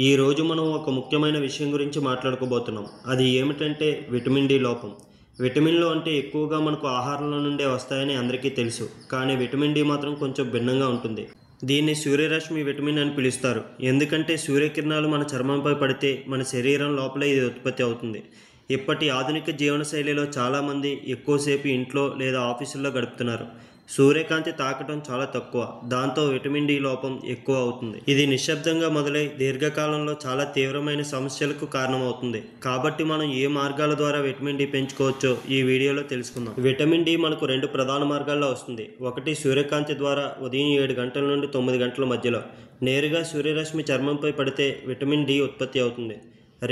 ఈరోజు మనం ఒక ముఖ్యమైన విషయం గురించి మాట్లాడుకోబోతున్నాం. అది ఏమిటంటే విటమిన్ డి లోపం. విటమిన్లు అంటే ఎక్కువగా మనకు ఆహారంలో నుండే వస్తాయని అందరికీ తెలుసు. కానీ విటమిన్ డి మాత్రం కొంచెం భిన్నంగా ఉంటుంది. దీన్ని సూర్యరశ్మి విటమిన్ అని పిలుస్తారు. ఎందుకంటే సూర్యకిరణాలు మన చర్మంపై పడితే మన శరీరం లోపలే ఇది ఉత్పత్తి అవుతుంది. ఇప్పటి ఆధునిక జీవనశైలిలో చాలామంది ఎక్కువసేపు ఇంట్లో లేదా ఆఫీసుల్లో గడుపుతున్నారు. సూర్యకాంతి తాకటం చాలా తక్కువ. దాంతో విటమిన్ డి లోపం ఎక్కువ అవుతుంది. ఇది నిశ్శబ్దంగా మొదలై దీర్ఘకాలంలో చాలా తీవ్రమైన సమస్యలకు కారణమవుతుంది. కాబట్టి మనం ఏ మార్గాల ద్వారా విటమిన్ డి పెంచుకోవచ్చో ఈ వీడియోలో తెలుసుకుందాం. విటమిన్ డి మనకు రెండు ప్రధాన మార్గాల్లో వస్తుంది. ఒకటి సూర్యకాంతి ద్వారా ఉదయం 7 గంటల నుండి 9 గంటల మధ్యలో నేరుగా సూర్యరశ్మి చర్మంపై పడితే విటమిన్ డి ఉత్పత్తి అవుతుంది.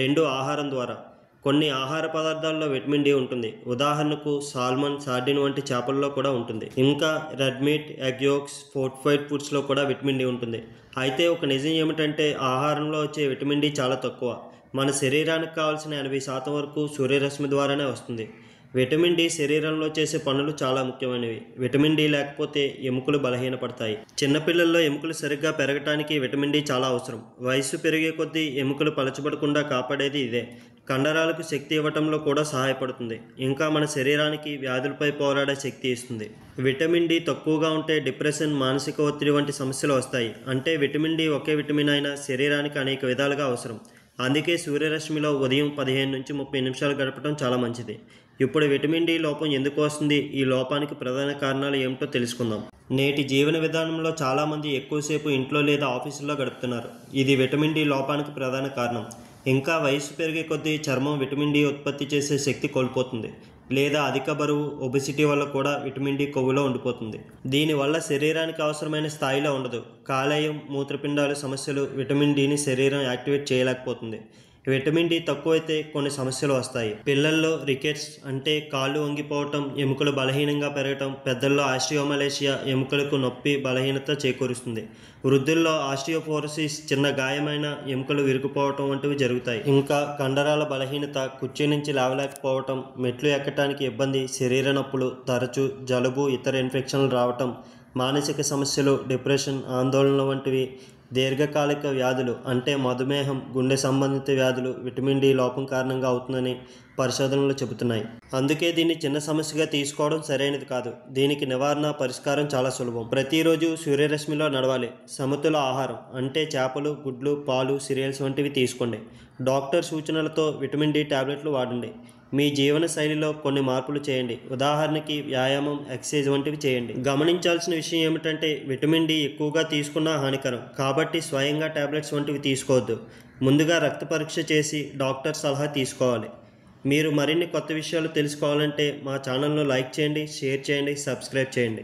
రెండు ఆహారం ద్వారా. కొన్ని ఆహార పదార్థాల్లో విటమిన్ డి ఉంటుంది. ఉదాహరణకు సాల్మన్, సార్డిన్ వంటి చేపల్లో కూడా ఉంటుంది. ఇంకా red meat, egg yolks, fortified ఫుడ్స్లో కూడా విటమిన్ డి ఉంటుంది. అయితే ఒక నిజం ఏమిటంటే ఆహారంలో వచ్చే విటమిన్ డి చాలా తక్కువ. మన శరీరానికి కావాల్సిన 80% వరకు సూర్యరశ్మి ద్వారానే వస్తుంది. విటమిన్ డి శరీరంలో చేసే పనులు చాలా ముఖ్యమైనవి. విటమిన్ డి లేకపోతే ఎముకలు బలహీనపడతాయి. చిన్నపిల్లల్లో ఎముకలు సరిగ్గా పెరగటానికి విటమిన్ డి చాలా అవసరం. వయస్సు పెరిగే కొద్దీ ఎముకలు పలచబడకుండా కాపాడేది ఇదే. కండరాలకు శక్తి ఇవ్వటంలో కూడా సహాయపడుతుంది. ఇంకా మన శరీరానికి వ్యాధులపై పోరాడే శక్తి ఇస్తుంది. విటమిన్ డి తక్కువగా ఉంటే డిప్రెషన్, మానసిక ఒత్తిడి వంటి సమస్యలు వస్తాయి. అంటే విటమిన్ డి ఒకే విటమిన్ అయినా శరీరానికి అనేక విధాలుగా అవసరం. అందుకే సూర్యరశ్మిలో ఉదయం 15 నుంచి 30 నిమిషాలు గడపడం చాలా మంచిది. ఇప్పుడు విటమిన్ డి లోపం ఎందుకు వస్తుంది, ఈ లోపానికి ప్రధాన కారణాలు ఏమిటో తెలుసుకుందాం. నేటి జీవన విధానంలో చాలామంది ఎక్కువసేపు ఇంట్లో లేదా ఆఫీసుల్లో గడుపుతున్నారు. ఇది విటమిన్ డి లోపానికి ప్రధాన కారణం. ఇంకా వయసు పెరిగే కొద్దీ చర్మం విటమిన్ డి ఉత్పత్తి చేసే శక్తి కోల్పోతుంది. లేదా అధిక బరువు, ఒబిసిటీ వల్ల కూడా విటమిన్ డి కొవ్వులో ఉండిపోతుంది. దీనివల్ల శరీరానికి అవసరమైన స్థాయిలో ఉండదు. కాలేయం, మూత్రపిండాలు సమస్యలు విటమిన్ డిని శరీరం యాక్టివేట్ చేయలేకపోతుంది. విటమిన్ డి తక్కువైతే కొన్ని సమస్యలు వస్తాయి. పిల్లల్లో రికెట్స్ అంటే కాళ్ళు వంగిపోవటం, ఎముకలు బలహీనంగా పెరగటం, పెద్దల్లో ఆస్టియోమలేషియా ఎముకలకు నొప్పి, బలహీనత చేకూరుస్తుంది. వృద్ధుల్లో ఆస్టియోపోరోసిస్ చిన్న గాయమైన ఎముకలు విరిగిపోవటం వంటివి జరుగుతాయి. ఇంకా కండరాల బలహీనత, కుర్చీ నుంచి లేవలేకపోవటం, మెట్లు ఎక్కటానికి ఇబ్బంది, శరీర నొప్పులు, తరచూ జలుబు, ఇతర ఇన్ఫెక్షన్లు రావటం, మానసిక సమస్యలు, డిప్రెషన్, ఆందోళన వంటివి. దీర్ఘకాలిక వ్యాధులు అంటే మధుమేహం, గుండె సంబంధిత వ్యాధులు విటమిన్ డి లోపం కారణంగా అవుతుందని పరిశోధనలు చెబుతున్నాయి. అందుకే దీన్ని చిన్న సమస్యగా తీసుకోవడం సరైనది కాదు. దీనికి నివారణ, పరిష్కారం చాలా సులభం. ప్రతిరోజు సూర్యరశ్మిలో నడవాలి. సమతుల ఆహారం అంటే చేపలు, గుడ్లు, పాలు, సిరియల్స్ వంటివి తీసుకోండి. డాక్టర్ సూచనలతో విటమిన్ డి టాబ్లెట్లు వాడండి. మీ జీవన శైలిలో కొన్ని మార్పులు చేయండి. ఉదాహరణకి వ్యాయామం, ఎక్సర్సైజ్ వంటివి చేయండి. గమనించాల్సిన విషయం ఏమిటంటే విటమిన్ డి ఎక్కువగా తీసుకున్నా హానికరం. కాబట్టి స్వయంగా టాబ్లెట్స్ వంటివి తీసుకోవద్దు. ముందుగా రక్త పరీక్ష చేసి డాక్టర్ సలహా తీసుకోవాలి. మీరు మరిన్ని కొత్త విషయాలు తెలుసుకోవాలంటే మా ఛానల్ను లైక్ చేయండి, షేర్ చేయండి, సబ్స్క్రైబ్ చేయండి.